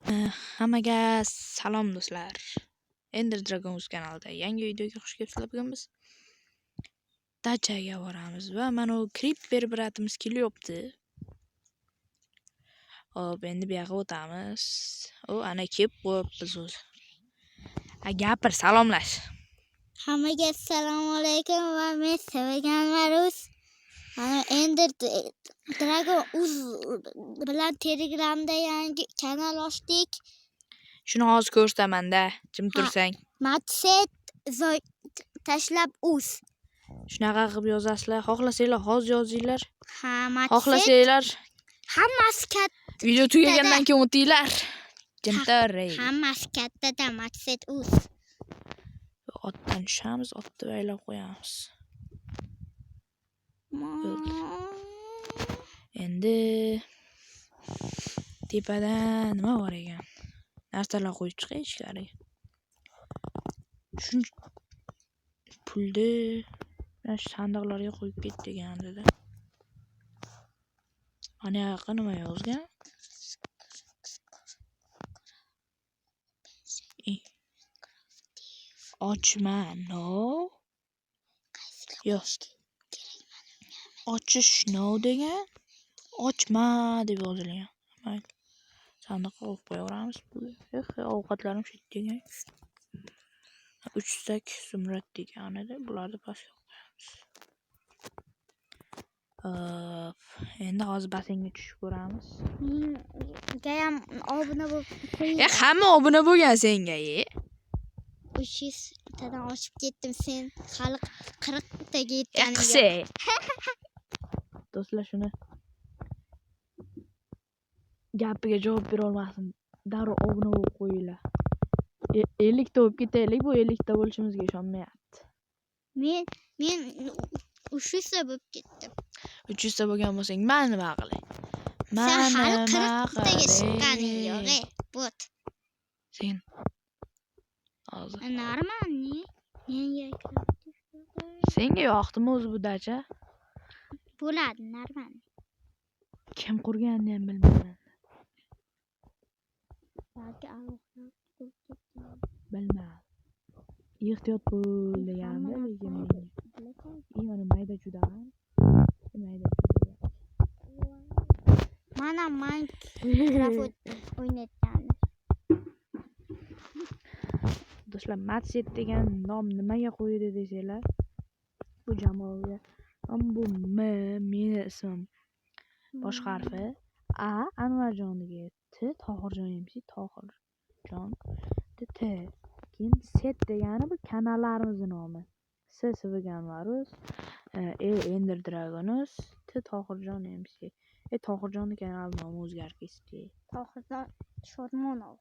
Hammaga salom do'stlar. Ender Dragons kanalida yangi videoga xush kelibsizlar. Bugun biz dachaga boramiz va mana u Creeper bratimiz kelyapti. Hop, endi bu yoqqa o'tamiz. O, ana kelib qo'yibmiz o'zi. Gapir, salomlash. Hammaga assalomu alaykum va men sevgan Marus. Mana Ender Dragon bilan Telegramda yangi kanal ochdik. Shuni hozir ko'rsataman-da, jim tursang. Matset tashlab uz. Shunaqa qilib yozasizlar. Xohlasanglar hozir yozinglar. Ha, Matset. Xohlasanglar Hammasi katta. video tugagandan keyin o'tinglar. Jim turay. Hammasi kattada Matset uz. Otdan tushamiz, otni baylab qo'yamiz. Endi tepadan nima bor ekan? Narsalar qo'yib chiqay ichkariga. Shuncha pulni mana shu sandiqlarga qo'yib ket degandi-da. Ana yoqqa nima yozgan? Ochma, no. Yo'q. Ochish no degan. Ochma deb yozilgan. Mayli. Sandiqqa qo'yib qo'yaveramiz. Ovqatlarim shitgan. 3 stak zumrad deganida, bularni pastga qo'yamiz. Endi hozir basseynga tushib ko'ramiz. Gayam obuna bo'lib. Hamma obuna bo'lgan senga, 300 tadan ochib ketdim, sen hali 40 taga yetganing yo'q. Do'stlar, shuni gapiga javob bera olmasin. Darrov obuna bo'lib qo'yinglar. 50 ta bo'lib ketaylik, bu 50 ta bo'lishimizga ishonmayapti. Men 300 ta bo'lib ketdim. 300 ta bo'lgan bo'lsang, men nima qilay? Sen hali 40 taga chiqqaning yo'q, bot. Sen hozir normalniy. Menga senga yoqdimi o'zi bu dacha? bo'ladi, normal. Kim qurganini ham bilmayman. Balki Alloh bilmayman. Ehtiyot bo'l deganda, lekin mana mayda judaman. Mayda juda. Mana Minecraft o'ynayotgan. Do'stlar, Matset degan nom nimaga qo'ydi desanglar, bu jamoaga. Bu meni ismim bosh harfi, A Anvarjoniga, T Tohirjon MC, Tohirjon, T keyin Set degani bu kanallarimizning nomi. S Sevgan Marus, Ender Dragons, T Tohirjon MC. Tohirjonni kanal nomi o'zgartirdi. Tohirjon Shodmonov.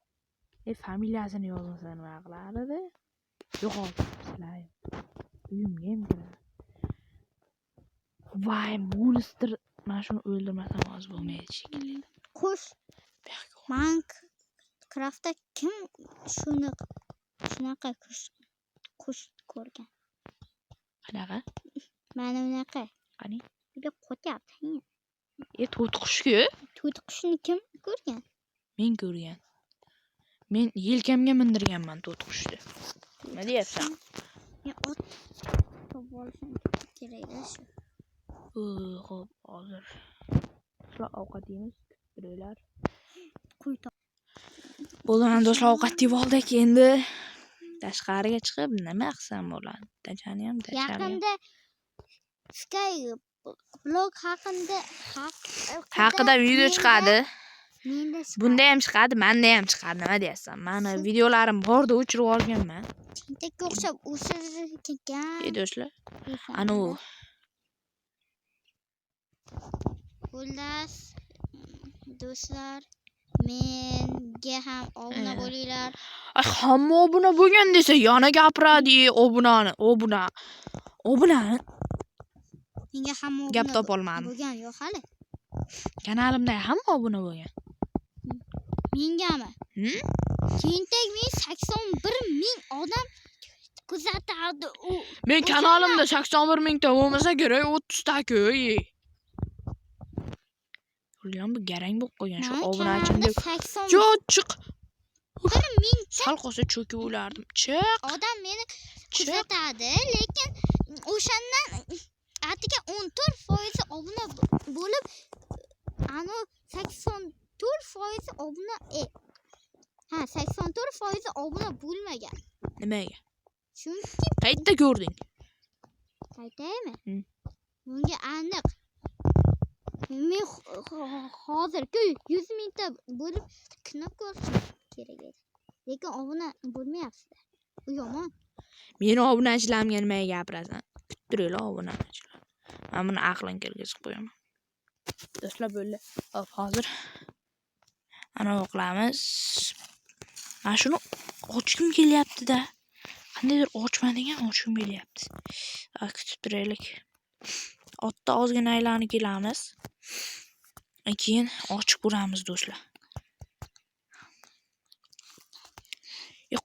Familiyasini yozmasa nima qilardi? Yo'qotibsizlar. Uyimga ham kiradi. Voy, monster. Mana shuni o'ldirmasam hozir bo'lmaydi shekilli. Qush. Minecraftda kim shunaqa qush ko'rgan? Qanaqa? Mana bunaqa. Qani? Juda qo'tyapti. To'tiqushku? To'tiqushni kim ko'rgan? Men ko'rgan. Men yelkamga mindirganman to'tiqushni. Nima deyapsan? Ot olishim kerak shu. Xo'p, hozir do'stlar ovqat yeymiz. Birolar. Bo'ldi, do'stlar ovqat yeb oldik. Endi tashqariga chiqib nima qilsam bo'ladi? Dachani ham yaqinda Skyblock haqida video chiqadi. Bunda ham chiqadi, menda ham chiqadi. Nima deyapsan? Meni videolarim borda o'chirib olganman. Tentakka o'xshab o'sirgan. Do'stlar, ana u do'stlar, menga ham obuna bo'linglar. Hamma obuna bo'lgan desa, yana gapiradi, obunani. Menga hamma obuna gap topolmadim. Bo'lgan yo'q hali. Kanalimda hamma obuna bo'lgan. Mengami? Tentak men 81 ming odam kuzatardi. Men kanalimda 81 ming ta bo'lmasa kerak, 30 ta ku. Bu garang bo'lib qolgan shu obunachim deb. Yo, chiq. Bir ming sal qolsa cho'kib o'lardim. Chiq. odam meni kuzatadi, lekin o'shandan atiga 14% obuna bo'lib, ana 84% obuna 84% obuna bo'lmagan. Nimaga? Chunki Qayerda ko'rding? aytaymi? Bunga aniq. Men hozirku 100 mingta bo'lib knop ko'rishim kerak edi. Lekin obuna bo'lmayapti. Bu yomon. Meni obunachilarimga nimaga gapirasan? Kuttiringlar obunachilar. Men buni aqlin kirgizib qo'yaman. Do'stlar bo'ldi. Hop, hozir ana qilamiz. Mana shuni ochkim kelyapti-da. Qandaydir ochmadim ham ochkim kelyapti. Kutib turaylik. Otda ozgina aylanib kelamiz. Keyin ochib ko'ramiz do'stlar.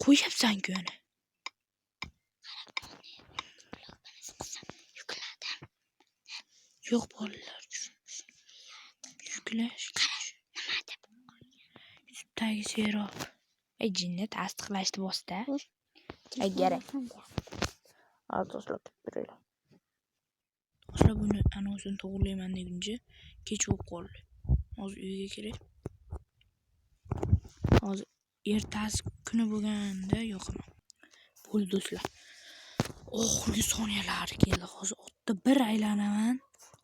Qo'yapsan-ku ana. Yo'q bolalar. Yuklash. Nima deb? YouTube'dagi serob. Jinni tasdiqlashni bosdi. Kerak. Do'stlar kutib do'stlar buni anonsini to'g'rilayman deguncha kech bo'lib qoldi. Hozir uyga kiray. Hozir ertasi kuni bo'lganda yo'qman. Bo'ldi do'stlar. Oxirgi soniyalar keldi. Hozir otda bir aylanaman.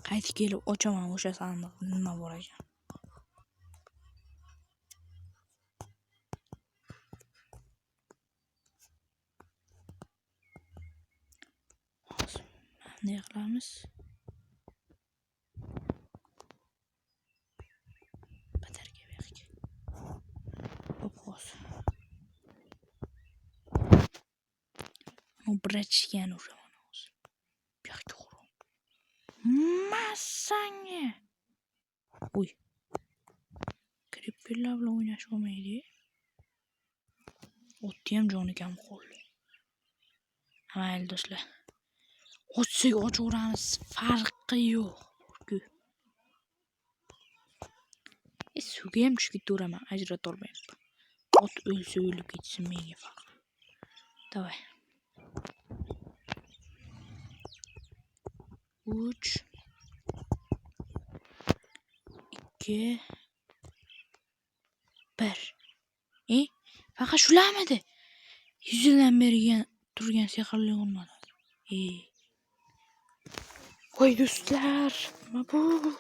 Qaytib kelib ochaman o'sha sandiqni nima bor ekan. Hozir bunday qilamiz. Batarga berdik. Hop hozir. Bu birachgan o'sha mana hozir. Bu yoqqa qo'yib. Masanga. Uy. Kripperlar bilan o'ynash olmaydi. O'tni ham joni kam qoldi. Mayli do'stlar. Ochsak ochaveramiz, farqi yo'q. Suvga ham tushib ketaveraman, ajrata olmayapman. Ot o'lsa o'lib ketsin menga farq. Davay. 3 2 1. Faqat shularmidi? 100 yildan beri turgan sehrli olmadi. Voy do'stlar, nima bu?